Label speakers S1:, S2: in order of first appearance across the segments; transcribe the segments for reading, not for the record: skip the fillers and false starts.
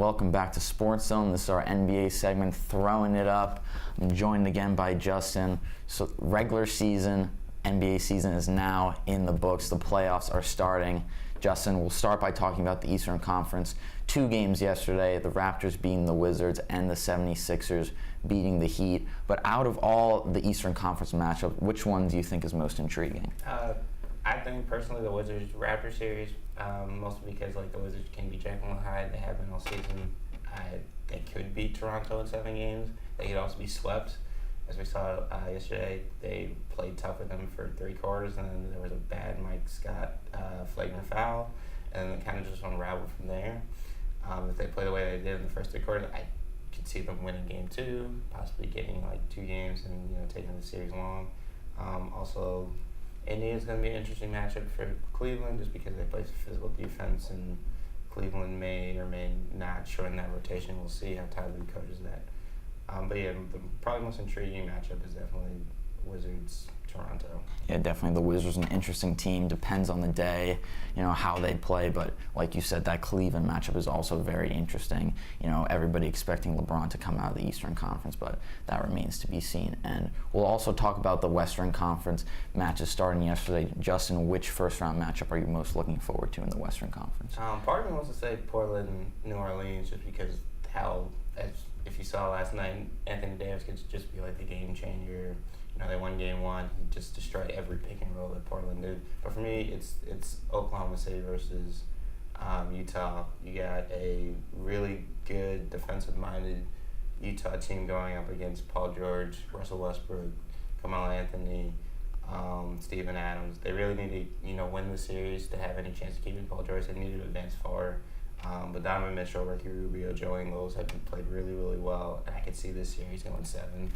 S1: welcome back to SportsZone. This is our NBA segment, Throwing It Up. I'm joined again by Justin. So regular season, NBA season is now in the books. The playoffs are starting. Justin, we'll start by talking about the Eastern Conference. 2 games yesterday, the Raptors beating the Wizards and the 76ers beating the Heat. But out of all the Eastern Conference matchup, which one do you think is most intriguing?
S2: I think personally the Wizards-Raptors series, mostly because the Wizards can beat Jekyll and Hyde. They have been all season. They could beat Toronto in 7 games. They could also be swept. As we saw yesterday, they played tough with them for 3 quarters, and then there was a bad Mike Scott flagrant foul, and it kind of just unraveled from there. If they play the way they did in the first 3 quarters, I could see them winning game 2, possibly getting 2 games and taking the series long. Also, India is going to be an interesting matchup for Cleveland just because they play physical defense, and Cleveland may or may not shorten that rotation. We'll see how Tyler coaches that. But yeah, the probably most intriguing matchup is definitely Wizards-Toronto.
S1: Yeah, definitely the Wizards an interesting team. Depends on the day, how they play. But like you said, that Cleveland matchup is also very interesting. Everybody expecting LeBron to come out of the Eastern Conference, but that remains to be seen. And we'll also talk about the Western Conference matches starting yesterday. Justin, which first-round matchup are you most looking forward to in the Western Conference?
S2: Part of me wants to say Portland and New Orleans just because if you saw last night, Anthony Davis could just be the game changer. They won game 1. He just destroyed every pick and roll that Portland did. But for me, it's Oklahoma City versus Utah. You got a really good defensive-minded Utah team going up against Paul George, Russell Westbrook, Carmelo Anthony, Steven Adams. They really need to win the series to have any chance of keeping Paul George. They need to advance far. But Donovan Mitchell, Ricky Rubio, Joe Ingles have played really, really well. And I could see this series going 7.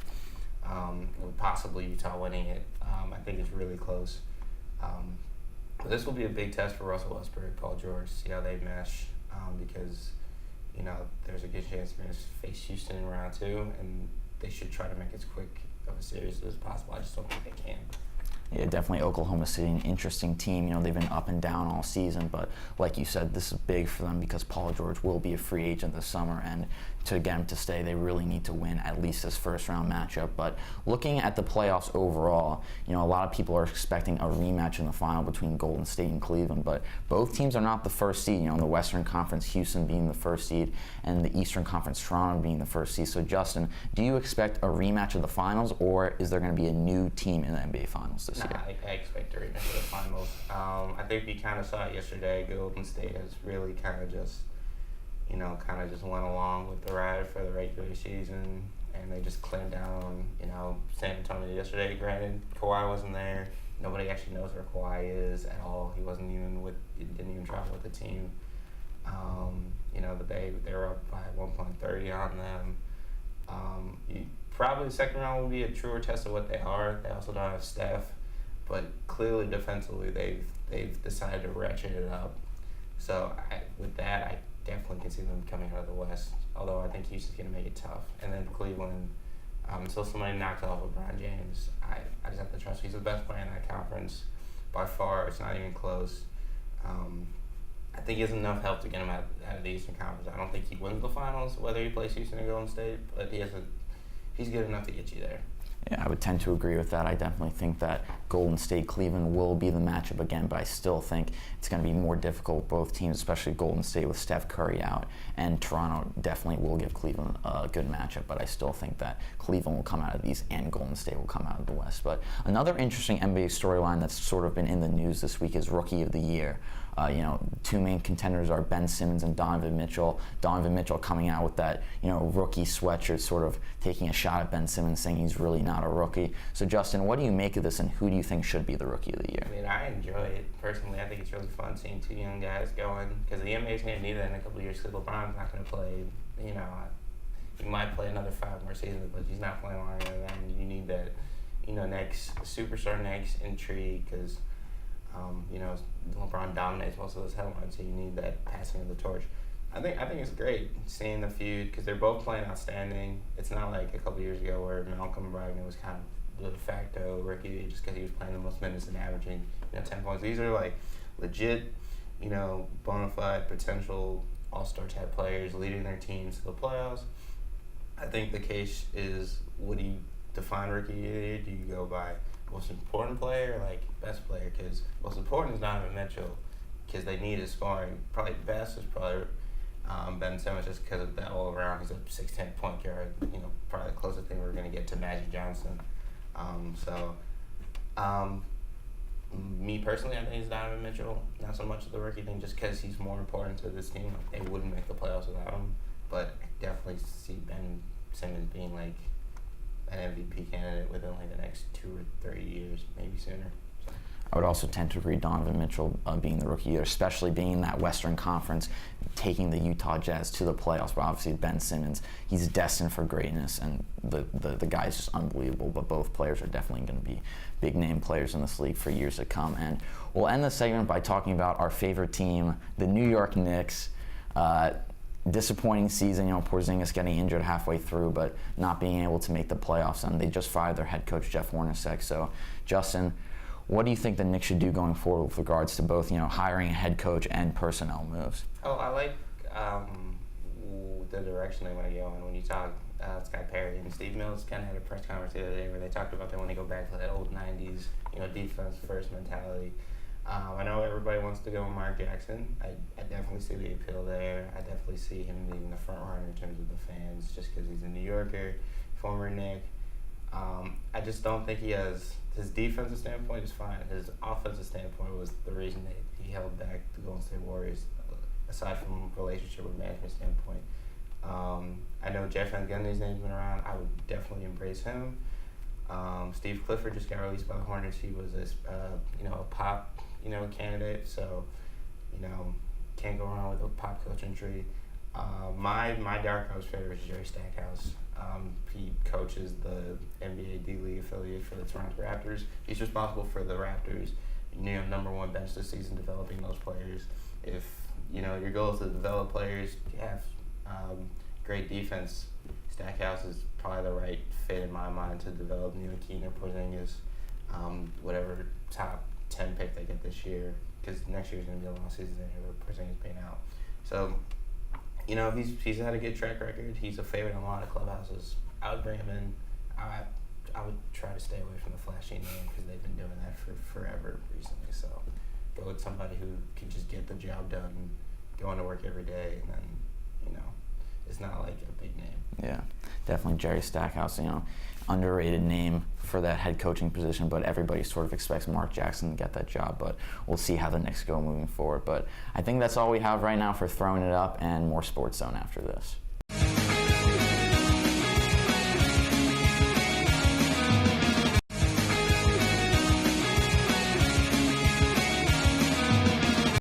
S2: With possibly Utah winning it. I think it's really close. But this will be a big test for Russell Westbrook, Paul George, see how they mesh. Because, there's a good chance they're going to face Houston in round 2, and they should try to make it as quick of a series as possible. I just don't think they can.
S1: Yeah, definitely Oklahoma City, an interesting team. They've been up and down all season, but like you said, this is big for them because Paul George will be a free agent this summer, and to get him to stay, they really need to win at least this first-round matchup. But looking at the playoffs overall, a lot of people are expecting a rematch in the final between Golden State and Cleveland, but both teams are not the first seed. In the Western Conference, Houston being the first seed, and the Eastern Conference, Toronto being the first seed. So, Justin, do you expect a rematch of the finals, or is there going to be a new team in the NBA Finals this year?
S2: I expect a rematch of the finals. I think we kind of saw it yesterday. Golden State has really kind of just went along with the ride for the regular season, and they just clamped down on, San Antonio yesterday. Granted, Kawhi wasn't there. Nobody actually knows where Kawhi is at all. He didn't even travel with the team. They were up by 1.30 on them. Probably the second round will be a truer test of what they are. They also don't have Steph, but clearly defensively they've decided to ratchet it up. So with that, I definitely can see them coming out of the West, although I think Houston's going to make it tough. And then Cleveland, until somebody knocks off LeBron James, I just have to trust he's the best player in that conference by far. It's not even close. I think he has enough help to get him out of the Eastern Conference. I don't think he wins the finals, whether he plays Houston or Golden State, but he's good enough to get you there.
S1: Yeah, I would tend to agree with that. I definitely think that Golden State Cleveland will be the matchup again, but I still think it's going to be more difficult. Both teams, especially Golden State with Steph Curry out, and Toronto definitely will give Cleveland a good matchup, but I still think that Cleveland will come out of these and Golden State will come out of the West. But another interesting NBA storyline that's sort of been in the news this week is Rookie of the Year. 2 main contenders are Ben Simmons and Donovan Mitchell. Donovan Mitchell coming out with that, rookie sweatshirt, sort of taking a shot at Ben Simmons, saying he's really not a rookie. So, Justin, what do you make of this, and who do you think should be the Rookie of the Year?
S2: I enjoy it personally. I think it's really fun seeing 2 young guys going, because the NBA's going to need that in a couple of years. Because LeBron's not going to play. He might play another 5 more seasons, but he's not playing longer than that. And you need that, next superstar, next intrigue, because. LeBron dominates most of those headlines, so you need that passing of the torch. I think it's great seeing the feud because they're both playing outstanding. It's not like a couple years ago where Malcolm Brogdon was kind of the de facto rookie just because he was playing the most minutes and averaging 10 points. These are legit, bona fide potential all-star type players leading their teams to the playoffs. I think the case is, what do you define rookie of the year? Do you go by most important player, like best player? Because most important is Donovan Mitchell, because they need his scoring. Probably best is probably Ben Simmons, just because of that all around. He's a 6'10" point guard. Probably the closest thing we're gonna get to Magic Johnson. Me personally, I think it's Donovan Mitchell. Not so much the rookie thing, just because he's more important to this team. Like, they wouldn't make the playoffs without him. But I definitely see Ben Simmons being like an MVP candidate within like the next 2 or 3 years, maybe sooner.
S1: I would also tend to agree Donovan Mitchell being the rookie of the year, especially being in that Western Conference, taking the Utah Jazz to the playoffs. But obviously Ben Simmons, he's destined for greatness, and the guy's just unbelievable. But both players are definitely going to be big name players in this league for years to come. And we'll end the segment by talking about our favorite team, the New York Knicks. Disappointing season, Porzingis getting injured halfway through, but not being able to make the playoffs, and they just fired their head coach Jeff Hornacek. So, Justin, what do you think the Knicks should do going forward with regards to both, hiring a head coach and personnel moves?
S2: Oh, I like the direction they want to go in. When you talk Scott Perry and Steve Mills kind of had a press conference the other day where they talked about they want to go back to that old 90s, defense first mentality. I know everybody wants to go with Mark Jackson. I definitely see the appeal there. I definitely see him being the front runner in terms of the fans, just because he's a New Yorker, former Knick. I just don't think he has. His defensive standpoint is fine. His offensive standpoint was the reason that he held back the Golden State Warriors, aside from relationship with management standpoint. I know Jeff Van Gundy's name's been around. I would definitely embrace him. Steve Clifford just got released by the Hornets. He was a pop, candidate. So, can't go wrong with a pop coaching tree. My dark horse favorite is Jerry Stackhouse. He coaches the NBA D-League affiliate for the Toronto Raptors. He's responsible for the Raptors, number one bench this season, developing those players. If, your goal is to develop players, have great defense, Stackhouse is probably the right fit in my mind to develop Ntilikina, Porzingis, whatever top 10 pick they get this year, because next year's going to be a long season anyway with Porzingis being out. So, he's had a good track record. He's a favorite in a lot of clubhouses. I would bring him in. I would try to stay away from the flashy name, because they've been doing that for forever recently. So go with somebody who can just get the job done, going to work every day, and then, it's not like a big name.
S1: Yeah, definitely Jerry Stackhouse, underrated name for that head coaching position, but everybody sort of expects Mark Jackson to get that job, but we'll see how the Knicks go moving forward. But I think that's all we have right now for Throwing It Up, and more SportsZone after this.